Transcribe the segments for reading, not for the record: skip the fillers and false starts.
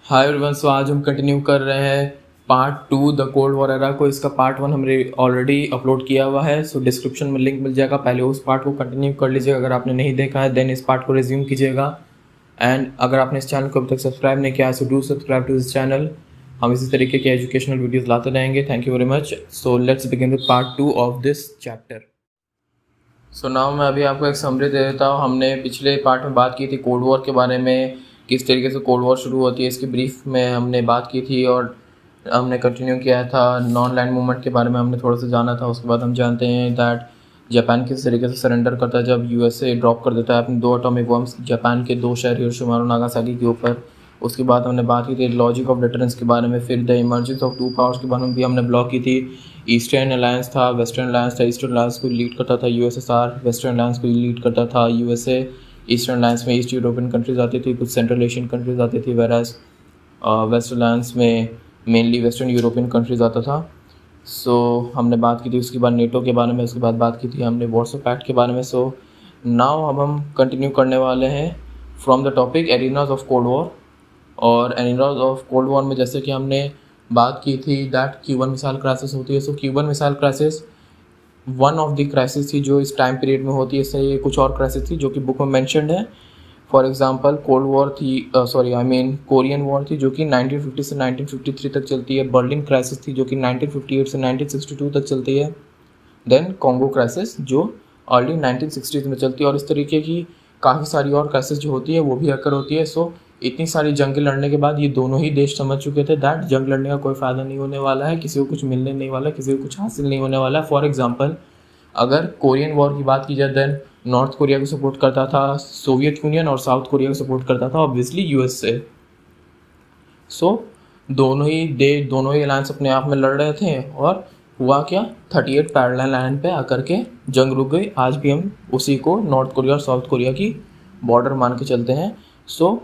Hi everyone. सो आज हम continue कर रहे हैं part 2 the cold war era को। इसका पार्ट 1 हमने ऑलरेडी अपलोड किया हुआ है, सो डिस्क्रिप्शन में लिंक मिल जाएगा। पहले उस पार्ट को कंटिन्यू कर लीजिएगा अगर आपने नहीं देखा है, देन इस पार्ट को रिज्यूम कीजिएगा। एंड अगर आपने इस चैनल को अभी तक सब्सक्राइब नहीं किया है so do subscribe to this channel. हम इसी तरीके के एजुकेशनल वीडियोज़ लाते रहेंगे। Thank you very much. So let's begin with part 2 of this chapter. So now मैं अभी आपको एक समरी दे देता हूँ। हमने पिछले पार्ट में बात की थी कोल्ड वॉर के बारे में, किस तरीके से कोल्ड वॉर शुरू होती है इसकी ब्रीफ में हमने बात की थी, और हमने कंटिन्यू किया था नॉन लैंड मूवमेंट के बारे में हमने थोड़ा सा जाना था। उसके बाद हम जानते हैं दैट जापान किस तरीके से सरेंडर करता है जब यूएसए ड्रॉप कर देता है अपने 2 एटॉमिक बम्स जापान के 2 शहर हिरोशिमा और नागासाकी के ऊपर। उसके बाद हमने बात की थी लॉजिक ऑफ डिटरेंस के बारे में, फिर द इमर्जेंस ऑफ 2 पावर्स के बारे में भी हमने ब्लॉक की थी। ईस्टर्न अलायंस था, वेस्टर्न अलायंस था। ईस्टर्न अलायंस को लीड करता था यूएसएसआर, वेस्टर्न अलायंस को लीड करता था यूएसए। ईस्टर्न अलायंस में ईस्ट यूरोपियन कंट्रीज आती थी, कुछ सेंट्रल एशियन कंट्रीज आती थी, वेराज वेस्टर्न अलायंस में मेनली वेस्टर्न यूरोपियन कंट्रीज आता था। सो हमने बात की थी उसके बाद नेटो के बारे में, उसके बाद बात की थी हमने वार्सो पैक्ट के बारे में। सो नाउ अब हम कंटिन्यू करने वाले हैं from the topic arenas of cold war. और एरिनाज ऑफ कोल्ड वॉर में जैसे कि हमने बात की थी दैट क्यूबन मिसाइल क्राइसिस होती है। So Cuban missile crisis one of the crisis थी जो इस टाइम पीरियड में होती है। इससे ये कुछ और क्राइसिस थी जो कि बुक में मेंशन्ड है। फॉर एग्जांपल कोल्ड वॉर थी, कोरियन वॉर थी जो कि 1950 से 1953 तक चलती है। बर्लिन क्राइसिस थी जो कि 1958 से 1962 तक चलती है। देन कॉन्गो क्राइसिस जो अर्ली 1960s में चलती है। और इस तरीके की काफ़ी सारी और क्राइसिस जो होती है वो भी अकर होती है। सो इतनी सारी जंगें लड़ने के बाद ये दोनों ही देश समझ चुके थे दैट जंग लड़ने का कोई फ़ायदा नहीं होने वाला है, किसी को कुछ मिलने नहीं वाला है, किसी को कुछ हासिल नहीं होने वाला है। फॉर एग्जांपल अगर कोरियन वॉर की बात की जाए देन नॉर्थ कोरिया को सपोर्ट करता था सोवियत यूनियन और साउथ कोरिया को सपोर्ट करता था ऑब्वियसली यूएसए। सो दोनों ही अलायंस अपने आप में लड़ रहे थे और हुआ क्या, 38 पैरेलल लाइन पे आकर के जंग रुक गई। आज भी हम उसी को नॉर्थ कोरिया और साउथ कोरिया की बॉर्डर मान के चलते हैं। सो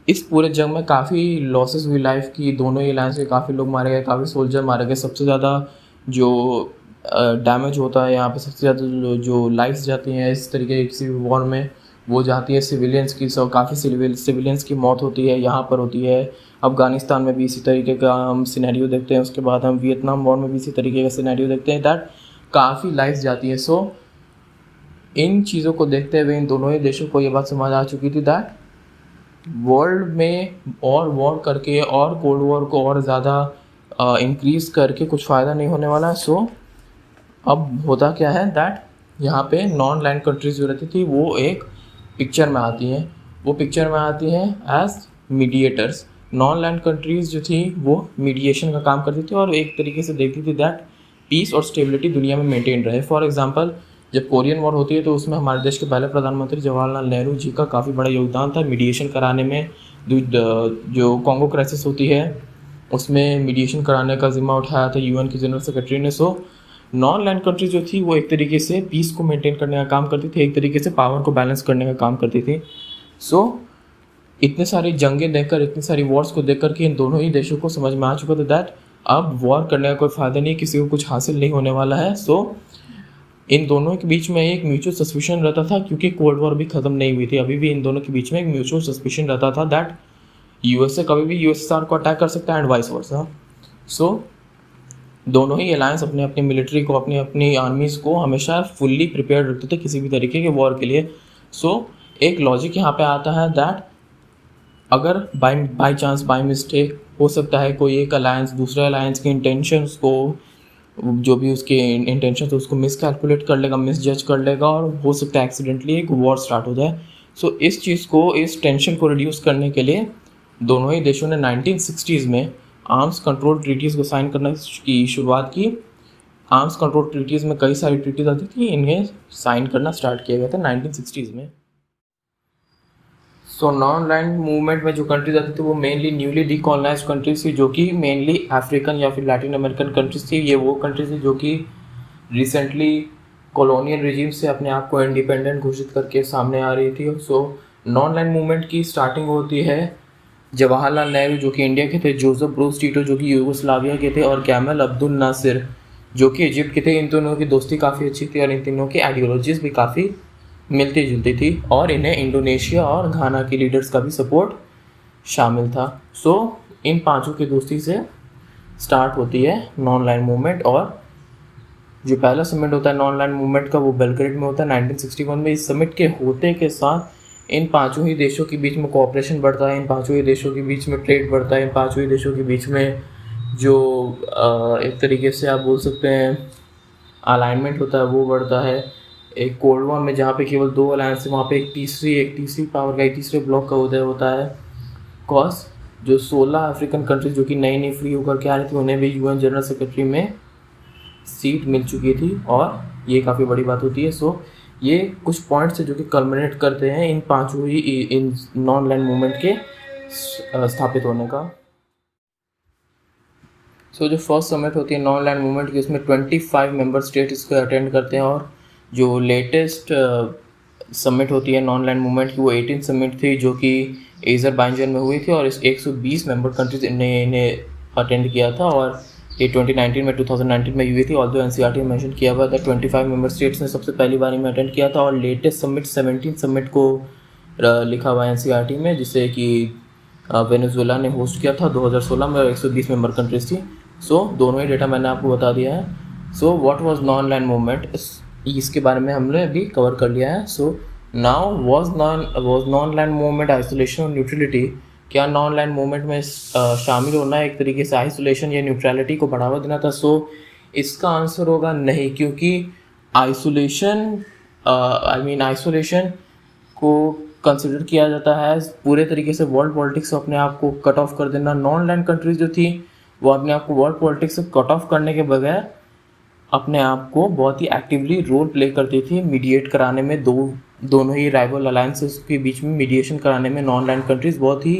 इस पूरे जंग में काफ़ी लॉसेस हुई लाइफ की, दोनों ही अलायंस के काफ़ी लोग मारे गए, काफ़ी सोल्जर मारे गए। सबसे ज़्यादा जो डैमेज होता है यहाँ पे, सबसे ज़्यादा जो लाइफ्स जाती हैं इस तरीके की किसी वॉर में वो जाती है सिविलियंस की। सब काफ़ी सिविलियंस की मौत होती है, यहाँ पर होती है। अफ़गानिस्तान में भी इसी तरीके का हम सिनेरियो देखते हैं। उसके बाद हम वियतनाम वॉर में भी इसी तरीके का सिनेरियो देखते हैं दैट काफ़ी लाइफ्स जाती है। सो इन चीज़ों को देखते हुए इन दोनों ही देशों को ये बात समझ आ चुकी थी दैट वर्ल्ड में और वॉर करके और कोल्ड वॉर को और ज़्यादा इंक्रीज़ करके कुछ फ़ायदा नहीं होने वाला है। सो अब होता क्या है दैट यहाँ पे नॉन लैंड कंट्रीज जो रहती थी वो एक पिक्चर में आती हैं। वो पिक्चर में आती हैं as mediators. Non aligned countries जो थी वो मीडिएशन का काम करती थी और एक तरीके से देखती थी दैट पीस और स्टेबिलिटी दुनिया में मेंटेन रहे। फॉर एग्जांपल जब कोरियन वॉर होती है तो उसमें हमारे देश के पहले प्रधानमंत्री जवाहरलाल नेहरू जी का काफ़ी बड़ा योगदान था मीडिएशन कराने में। जो कॉन्गो क्राइसिस होती है उसमें मीडिएशन कराने का जिम्मा उठाया था यूएन के जनरल सेक्रेटरी ने। सो नॉन लैंड कंट्रीज जो थी वो एक तरीके से पीस को मेंटेन करने का काम करती थी, एक तरीके से पावर को बैलेंस करने का काम करती थी। सो इतने सारी जंगें देखकर, इतनी सारी वॉर्स को देख कर के इन दोनों ही देशों को समझ में आ चुका था दैट अब वॉर करने का कोई फ़ायदा नहीं, किसी को कुछ हासिल नहीं होने वाला है। सो इन दोनों के बीच में एक म्यूचुअल सस्पिशन रहता था क्योंकि कोल्ड वॉर भी ख़त्म नहीं हुई थी। अभी भी इन दोनों के बीच में एक म्यूचुअल सस्पिशन रहता था दैट यूएसए कभी भी यूएसएसआर को अटैक कर सकता है एंड वाइस वर्सा। सो दोनों ही अलायंस अपने अपनी मिलिट्री को, अपनी अपनी आर्मीज़ को हमेशा फुल्ली प्रिपेयर्ड रखते थे किसी भी तरीके के वॉर के लिए। सो एक लॉजिक यहाँ पे आता है दैट अगर बाई चांस बाई मिस्टेक हो सकता है कोई एक अलायंस दूसरे अलायंस के इंटेंशंस को, जो भी उसके इंटेंशन है उसको मिस कैलकुलेट कर लेगा, मिस जज कर लेगा और हो सकता है एक्सीडेंटली एक वॉर स्टार्ट हो जाए। सो इस चीज़ को, इस टेंशन को रिड्यूस करने के लिए दोनों ही देशों ने 1960s में आर्म्स कंट्रोल ट्रीटीज़ को साइन करने की शुरुआत की। आर्म्स कंट्रोल ट्रीटीज़ में कई सारी ट्रीटीज़ आती थी, इन्हें साइन करना स्टार्ट किया गया था 1960s में। सो नॉन लैंड मूवमेंट में जो कंट्रीज आती थी वो मेनली न्यूली डीकॉलोनाइज्ड कंट्रीज थी जो कि मेनली अफ्रीकन या फिर लैटिन अमेरिकन कंट्रीज थी। ये वो कंट्रीज थी जो कि रिसेंटली कॉलोनियल रिजीम से अपने आप को इंडिपेंडेंट घोषित करके सामने आ रही थी। सो नॉन लैंड मूवमेंट की स्टार्टिंग होती है जवाहरलाल नेहरू जो कि इंडिया के थे, जोसेफ ब्रूस टीटो जो कि यूगोस्लाविया के थे और गैमल अब्दुल नासिर जो कि इजिप्ट के थे। इन दोनों की दोस्ती काफ़ी अच्छी थी और इन तीनों की आइडियोलॉजीज़ भी काफ़ी मिलती जुलती थी और इन्हें इंडोनेशिया और घाना के लीडर्स का भी सपोर्ट शामिल था। सो इन पांचों की दोस्ती से स्टार्ट होती है नॉन लाइन मूवमेंट। और जो पहला समिट होता है नॉन लाइन मूवमेंट का वो बेलग्रेड में होता है 1961 में। इस समिट के होते के साथ इन पांचों ही देशों के बीच में कोऑपरेशन बढ़ता है, इन पांचों ही देशों के बीच में ट्रेड बढ़ता है, इन पांचों ही देशों के बीच में जो एक तरीके से आप बोल सकते हैं अलाइनमेंट होता है वो बढ़ता है। एक कोल्ड वॉर में जहाँ पे केवल दो अलायंस है वहाँ पे एक तीसरी पावर का, एक तीसरे ब्लॉक का उदय होता है। कॉज जो 16 अफ्रीकन कंट्रीज जो कि नई नई फ्री होकर के आ रही थी उन्हें भी यूएन जनरल सेक्रेटरी में सीट मिल चुकी थी और ये काफ़ी बड़ी बात होती है। सो ये कुछ पॉइंट्स है जो कि कल्मिनेट करते हैं इन पांचों ही इन नॉन लैंड मूवमेंट के स्थापित होने का। सो जो फर्स्ट समिट होती है नॉन लैंड मूवमेंट की उसमें 25 मेंबर स्टेट इसको अटेंड करते हैं। और जो लेटेस्ट समिट होती है नॉन लैंड मूवमेंट की वो 18 समिट थी जो कि अज़रबैजान में हुई थी और इस 120 मेंबर कंट्रीज ने इन्हें अटेंड किया था। और ये 2019 में हुई थी। ऑल्दो एनसीईआरटी में मेंशन किया हुआ था 25 मेंबर स्टेट्स ने सबसे पहली बारी में अटेंड किया था। और लेटेस्ट समिट 17 समिट को लिखा हुआ है एनसीईआरटी में, जिसे कि वेनेजुएला ने होस्ट किया था 2016 में और 120 मेंबर कंट्रीज थी। सो दोनों ही डेटा मैंने आपको बता दिया है। So what was non aligned movement, इसके बारे में हमने अभी कवर कर लिया है। So now was non aligned movement isolation और न्यूट्रलिटी। क्या नॉन लैंड मूवमेंट में शामिल होना एक तरीके से आइसोलेशन या न्यूट्रलिटी को बढ़ावा देना था? सो इसका आंसर होगा नहीं, क्योंकि आइसोलेशन आइसोलेशन को कंसिडर किया जाता है पूरे तरीके से वर्ल्ड पॉलिटिक्स से अपने आप को कट ऑफ कर देना। नॉन लैंड कंट्रीज जो थी वो अपने आप को वर्ल्ड पॉलिटिक्स से कट ऑफ करने के बगैर अपने आप को बहुत ही एक्टिवली रोल प्ले करती थी मीडिएट कराने में। दोनों ही राइवल अलायंसेस के बीच में मीडिएशन कराने में नॉन लैंड कंट्रीज बहुत ही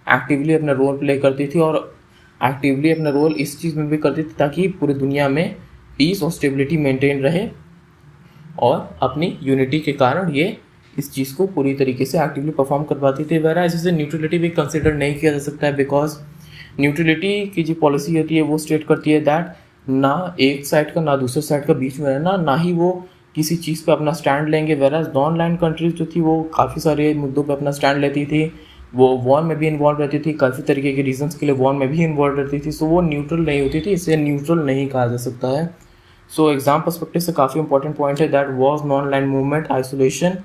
एक्टिवली अपना रोल प्ले करती थी। और एक्टिवली अपना रोल इस चीज़ में भी करती थी ताकि पूरी दुनिया में पीस और स्टेबिलिटी मेंटेन रहे और अपनी यूनिटी के कारण ये इस चीज़ को पूरी तरीके से एक्टिवली परफॉर्म कर पाती थी। वगैरह जैसे न्यूट्रलिटी भी कंसिडर नहीं किया जा सकता है, बिकॉज न्यूट्रलिटी की जो पॉलिसी होती है वो स्टेट करती है दैट ना एक साइड का ना दूसरे साइड का बीच में रहना, ना ही वो किसी चीज़ पे अपना स्टैंड लेंगे। वेराज नॉन लैंड कंट्रीज जो थी वो काफ़ी सारे मुद्दों पे अपना स्टैंड लेती थी, वो वॉर में भी इन्वॉल्व रहती थी, काफ़ी तरीके के रीजंस के लिए वॉर में भी इन्वॉल्व रहती थी। सो वो न्यूट्रल नहीं होती थी, इसे न्यूट्रल नहीं कहा जा सकता है। सो एग्जाम पर्सपेक्टिव से काफ़ी इंपॉर्टेंट पॉइंट है that was non aligned movement isolation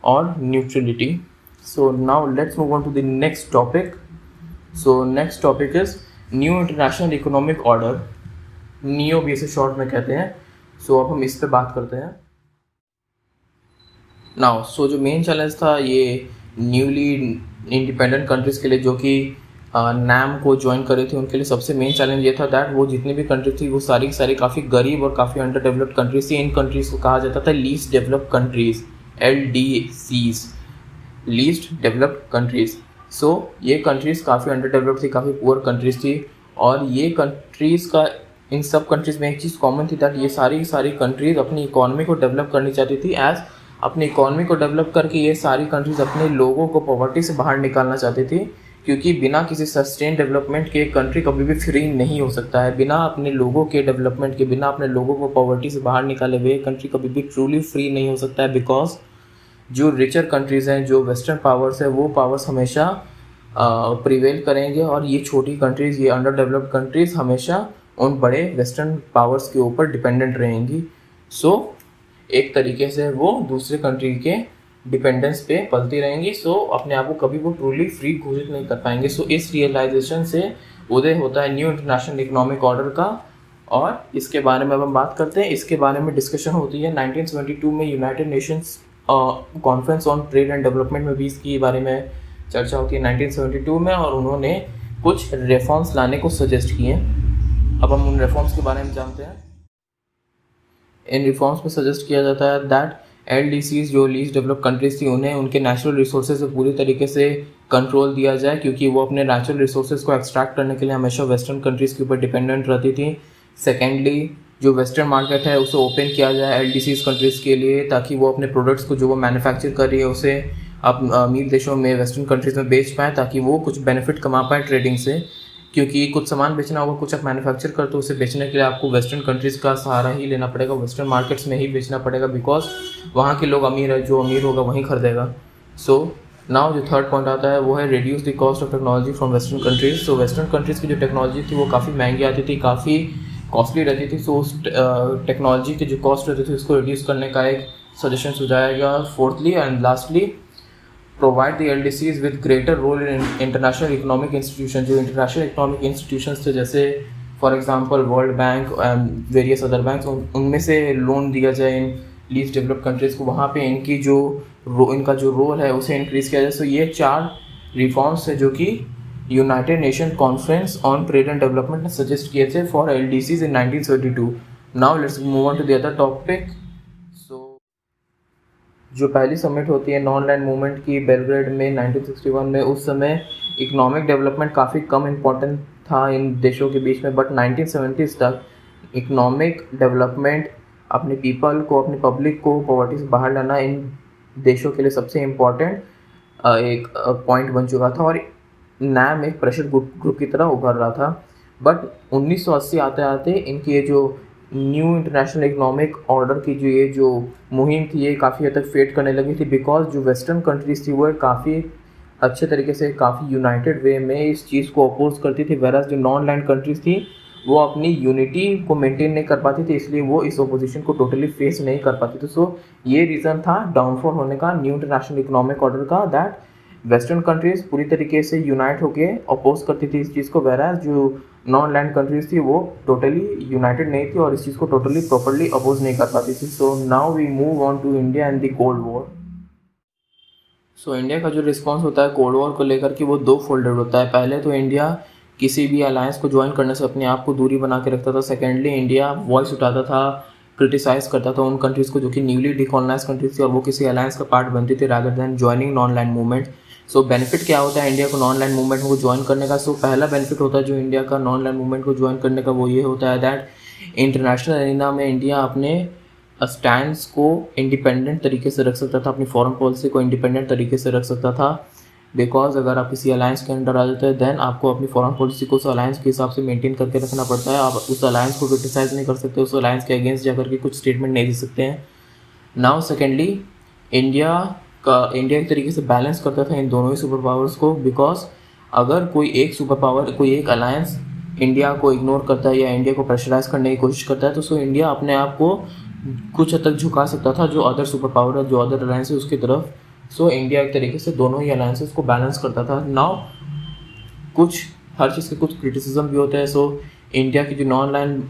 और neutrality. So now let's move on to the next topic. So next topic is new international economic order, NIEO भी इसे शॉर्ट में कहते हैं। सो अब हम इस पे बात करते हैं नाउ। सो जो मेन चैलेंज था ये न्यूली इंडिपेंडेंट कंट्रीज के लिए जो कि नैम को ज्वाइन करे थे, उनके लिए सबसे मेन चैलेंज ये था दैट वो जितनी भी कंट्रीज थी वो सारी की सारी काफ़ी गरीब और काफ़ी अंडर डेवलप्ड कंट्रीज थी। इन कंट्रीज को कहा जाता था least developed countries, LDCs, least developed countries. So ये कंट्रीज़ काफ़ी अंडर डेवलप्ड थी, काफ़ी पुअर कंट्रीज थी। और ये कंट्रीज़ का इन सब कंट्रीज़ में एक चीज़ कॉमन थी दैट ये सारी की सारी कंट्रीज़ अपनी इकॉनमी को डेवलप करनी चाहती थी। एज अपनी इकॉनमी को डेवलप करके ये सारी कंट्रीज़ अपने लोगों को पॉवर्टी से बाहर निकालना चाहती थी, क्योंकि बिना किसी सस्टेन डेवलपमेंट के कंट्री कभी भी फ्री नहीं हो सकता है। बिना अपने लोगों के डेवलपमेंट के, बिना अपने लोगों को पॉवर्टी से बाहर निकाले हुए कंट्री कभी भी ट्रूली फ्री नहीं हो सकता है। बिकॉज जो रिचर कंट्रीज़ हैं, जो वेस्टर्न पावर्स है, वो पावर्स हमेशा प्रिवेल करेंगे और ये छोटी कंट्रीज़, ये अंडर डेवलप्ड कंट्रीज़ हमेशा उन बड़े वेस्टर्न पावर्स के ऊपर डिपेंडेंट रहेंगी। सो एक तरीके से वो दूसरे कंट्री के डिपेंडेंस पे पलती रहेंगी। सो अपने आप को कभी वो ट्रूली फ्री घोषित नहीं कर पाएंगे। सो इस रियलाइजेशन से उदय होता है न्यू इंटरनेशनल इकोनॉमिक ऑर्डर का, और इसके बारे में अब हम बात करते हैं। इसके बारे में डिस्कशन होती है 1972 में United Nations conference on Trade and development में भी इसके बारे में चर्चा होती है 1972 में, और उन्होंने कुछ रिफॉर्म्स लाने को सजेस्ट किए। अब हम उन रिफॉर्म्स के बारे में जानते हैं। इन रिफॉर्म्स में सजेस्ट किया जाता है दैट LDCs जो लीस्ट डेवलप्ड कंट्रीज थी उन्हें उनके नेचुरल रिसोर्सेज से पूरी तरीके से कंट्रोल दिया जाए, क्योंकि वो अपने नेचुरल रिसोर्सेज को एक्सट्रैक्ट करने के लिए हमेशा वेस्टर्न कंट्रीज़ के ऊपर डिपेंडेंट रहती थी। सेकेंडली जो वेस्टर्न मार्केट है उसे ओपन किया जाए LDCs कंट्रीज़ के लिए, ताकि वो अपने प्रोडक्ट्स को जो वो मैन्युफैक्चर कर रही है उसे अब अमीर देशों में, वेस्टर्न कंट्रीज़ में बेच पाएँ, ताकि वो कुछ बेनिफिट कमा पाएँ ट्रेडिंग से। क्योंकि कुछ सामान बेचना होगा, कुछ आप मैन्युफैक्चर करते हो, उसे बेचने के लिए आपको वेस्टर्न कंट्रीज़ का सहारा ही लेना पड़ेगा, वेस्टर्न मार्केट्स में ही बेचना पड़ेगा, बिकॉज वहाँ के लोग अमीर है, जो अमीर होगा वहीं खरीदेगा। सो नाउ जो थर्ड पॉइंट आता है वो है reduce the cost of technology from western countries. So western countries की जो टेक्नोलॉजी थी वो काफ़ी महंगी आती थी, काफ़ी कॉस्टली रहती थी। सो उस टेक्नोलॉजी की जो कॉस्ट रहती थी उसको रिड्यूस करने का एक सजेशन सुझाएगा। Fourthly and lastly, provide the LDCs with greater role in international economic institution. जो इंटरनेशनल इकोनॉमिक इंस्टीट्यूशंस थे जैसे for example World Bank and various other banks, उनमें से लोन दिया जाए इन लीस्ट डेवलप्ड कंट्रीज़ को, वहाँ पे इनकी जो इनका जो रोल है उसे इंक्रीज़ किया जाए। सो ये 4 रिफॉर्म्स है जो कि United Nation Conference on Trade and Development ने सजेस्ट किए थे फॉर LDCs इन 1972। Now let's move on to the other topic. जो पहली समिट होती है नॉन लैंड मूवमेंट की बेलग्रेड में 1961 में, उस समय इकोनॉमिक डेवलपमेंट काफ़ी कम इम्पोर्टेंट था इन देशों के बीच में, बट 1970s तक इकोनॉमिक डेवलपमेंट अपने पीपल को, अपने पब्लिक को पॉवर्टी से बाहर लाना इन देशों के लिए सबसे इम्पॉर्टेंट एक पॉइंट बन चुका था और नैम एक प्रेशर ग्रुप की तरह उभर रहा था। बट 1980 आते आते इनकी ये जो न्यू इंटरनेशनल इकोनॉमिक ऑर्डर की जो मुहिम थी ये काफ़ी हद तक फेड करने लगी थी, बिकॉज जो वेस्टर्न कंट्रीज़ थी वो काफ़ी अच्छे तरीके से, काफ़ी यूनाइटेड वे में इस चीज़ को अपोज करती थी, वेराज जो नॉन लैंड कंट्रीज़ थी वो अपनी यूनिटी को मेंटेन नहीं कर पाती थी, इसलिए वो इस ओपोजिशन को टोटली फेस नहीं कर पाती थी। सो ये रीज़न था डाउनफॉल होने का न्यू इंटरनेशनल इकोनॉमिक ऑर्डर का, दैट वेस्टर्न कंट्रीज़ पूरी तरीके से यूनाइट होकर अपोज करती थी इस चीज़ को, वेराज जो नॉन लैंड कंट्रीज़ थी वो टोटली यूनाइटेड नहीं थी और इस चीज़ को टोटली प्रॉपरली अपोज नहीं कर पाती थी। So now we move on to India and the cold war. So India का जो रिस्पॉन्स होता है कोल्ड वॉर को लेकर कि वो 2 फोल्डेड होता है। पहले तो इंडिया किसी भी अलायंस को ज्वाइन करने से अपने आप को दूरी बना के रखता था। सेकेंडली, इंडिया वॉइस उठाता था, क्रिटिसाइज करता था उन कंट्रीज़ को जो कि न्यूली डिकॉलोनाइज कंट्रीज थी और वो किसी अलायंस का पार्ट बनती थी rather than joining non aligned movement. सो बेनिफिट क्या होता है इंडिया को नॉन लैंड मूवमेंट को ज्वाइन करने का? सो पहला बेनिफिट होता है जो इंडिया का नॉन लैंड मूवमेंट को ज्वाइन करने का, वो ये होता है दैट इंटरनेशनल एरिना में इंडिया अपने स्टैंड्स को इंडिपेंडेंट तरीके से रख सकता था, अपनी फॉरेन पॉलिसी को इंडिपेंडेंट तरीके से रख सकता था। बिकॉज अगर आप किसी अलायंस के अंडर आ जाते हैं देन आपको अपनी फॉरेन पॉलिसी को उस अलायंस के हिसाब से मेंटेन करके रखना पड़ता है। आप उस अलायंस को क्रिटिसाइज नहीं कर सकते, उस अलायंस के अगेंस्ट जाकर के कुछ स्टेटमेंट नहीं दे सकते हैं। नाउ सेकेंडली, इंडिया एक तरीके से बैलेंस करता था इन दोनों ही सुपर पावर्स को, बिकॉज अगर कोई एक सुपर पावर, कोई एक अलायंस इंडिया को इग्नोर करता है या इंडिया को प्रेशराइज करने की कोशिश करता है तो सो इंडिया अपने आप को कुछ हद तक झुका सकता था जो अदर सुपर पावर है, जो अदर अलायंस है उसकी तरफ। सो इंडिया एक तरीके से दोनों ही अलायंसेस को बैलेंस करता था। नाउ कुछ हर चीज़ के कुछ क्रिटिसिज्म भी होते हैं। सो इंडिया की जो नॉन लैंड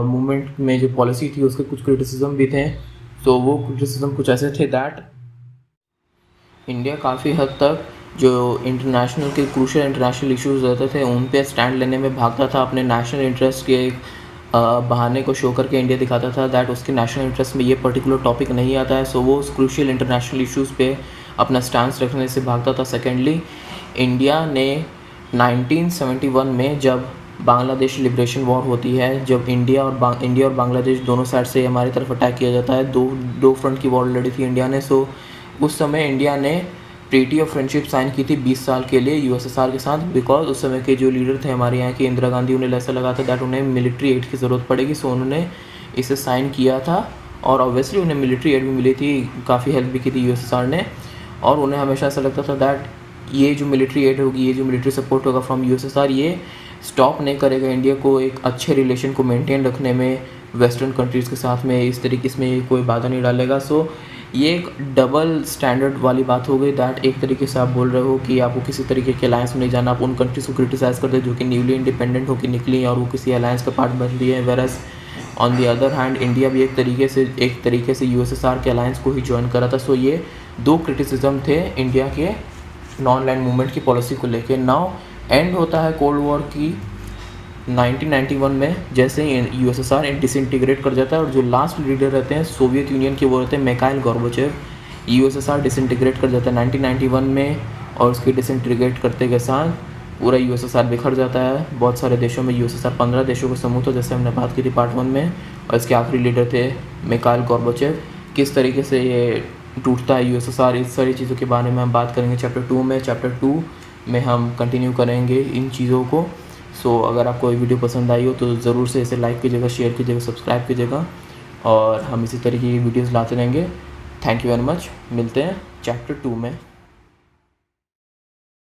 मूवमेंट में जो पॉलिसी थी उसके कुछ क्रिटिसिज्म भी थे। सो वो क्रिटिसिज्म कुछ ऐसे थे दैट इंडिया काफ़ी हद तक जो इंटरनेशनल के क्रूशियल इंटरनेशनल इश्यूज रहते थे उन पे स्टैंड लेने में भागता था, अपने नेशनल इंटरेस्ट के बहाने को शो करके इंडिया दिखाता था दैट उसके नेशनल इंटरेस्ट में ये पर्टिकुलर टॉपिक नहीं आता है। सो वो उस क्रूशियल इंटरनेशनल इश्यूज़ पे अपना स्टैंड रखने से भागता था। सेकेंडली, इंडिया ने 1971 में जब बांग्लादेश लिबरेशन वॉर होती है, जब इंडिया और बांग्लादेश दोनों साइड से हमारी तरफ अटैक किया जाता है, दो फ्रंट की वॉर लड़ी थी इंडिया ने। सो उस समय इंडिया ने ट्रीटी ऑफ फ्रेंडशिप साइन की थी 20 साल के लिए USSR के साथ, बिकॉज उस समय के जो लीडर थे हमारे यहाँ के इंदिरा गांधी, उन्हें ऐसा लगा था दैट उन्हें मिलिट्री एड की ज़रूरत पड़ेगी। सो उन्होंने इसे साइन किया था और ऑब्वियसली उन्हें मिलिट्री एड भी मिली थी, काफ़ी हेल्प भी की थी USSR ने, और उन्हें हमेशा ऐसा लगता था दैट ये जो मिलिट्री एड होगी, ये जो मिलिट्री सपोर्ट होगा फ्रॉम USSR, ये स्टॉप नहीं करेगा इंडिया को एक अच्छे रिलेशन को मेंटेन रखने में वेस्टर्न कंट्रीज़ के साथ में, इस तरीके इसमें कोई बाधा नहीं डालेगा। सो ये एक डबल स्टैंडर्ड वाली बात हो गई दैट एक तरीके से आप बोल रहे हो कि आपको किसी तरीके के अलायंस में नहीं जाना, आप उन कंट्रीज़ को क्रिटिसाइज करते हैं जो कि न्यूली इंडिपेंडेंट होकर निकली और वो किसी अलायंस का पार्ट बन रही है। Whereas on the other hand India भी एक तरीके से USSR के अलायंस को ही ज्वाइन करा था। सो ये 2 क्रिटिसिज्म थे इंडिया के नॉन लैंड मूवमेंट की पॉलिसी को लेके। नाउ एंड होता है कोल्ड वॉर की 1991 में, जैसे ही USSR डिसइंटीग्रेट कर जाता है और जो लास्ट लीडर रहते हैं सोवियत यूनियन के वो रहते हैं मिखाइल गोर्बाचेव। USSR डिसइंटीग्रेट कर जाता है 1991 में और उसके डिसइंटीग्रेट करते के साथ पूरा USSR बिखर जाता है। बहुत सारे देशों में USSR 15 देशों का समूह था जैसे हमने बात की थी पार्ट 1 में, और इसके आखिरी लीडर थे मिखाइल गोर्बाचेव। किस तरीके से ये टूटता है USSR, इस सारी चीज़ों के बारे में हम बात करेंगे चैप्टर 2 में। चैप्टर 2 में हम कंटिन्यू करेंगे इन चीज़ों को। सो अगर आपको ये वीडियो पसंद आई हो तो ज़रूर से इसे लाइक कीजिएगा, शेयर कीजिएगा, सब्सक्राइब कीजिएगा और हम इसी तरीके की वीडियोस लाते रहेंगे। Thank you very much. मिलते हैं चैप्टर 2 में।